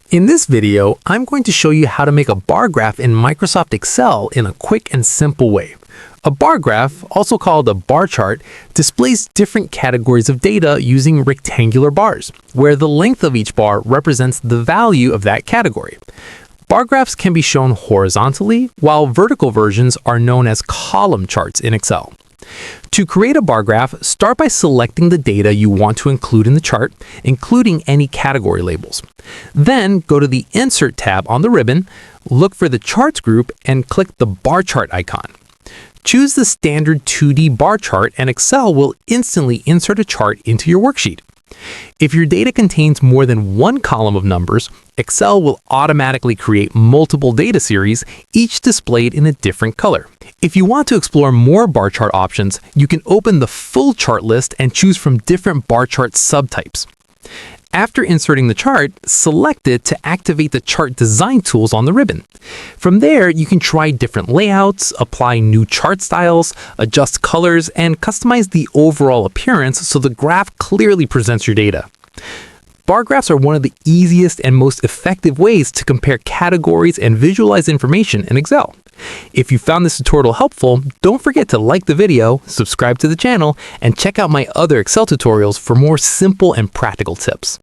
In this video, I'm going to show you how to make a bar graph in Microsoft Excel in a quick and simple way. A bar graph, also called a bar chart, displays different categories of data using rectangular bars, where the length of each bar represents the value of that category. Bar graphs can be shown horizontally, while vertical versions are known as column charts in Excel. To create a bar graph, start by selecting the data you want to include in the chart, including any category labels. Then go to the Insert tab on the ribbon, look for the Charts group, and click the bar chart icon. Choose the standard 2D bar chart and Excel will instantly insert a chart into your worksheet. If your data contains more than one column of numbers, Excel will automatically create multiple data series, each displayed in a different color. If you want to explore more bar chart options, you can open the full chart list and choose from different bar chart subtypes. After inserting the chart, select it to activate the chart design tools on the ribbon. From there, you can try different layouts, apply new chart styles, adjust colors, and customize the overall appearance so the graph clearly presents your data. Bar graphs are one of the easiest and most effective ways to compare categories and visualize information in Excel. If you found this tutorial helpful, don't forget to like the video, subscribe to the channel, and check out my other Excel tutorials for more simple and practical tips.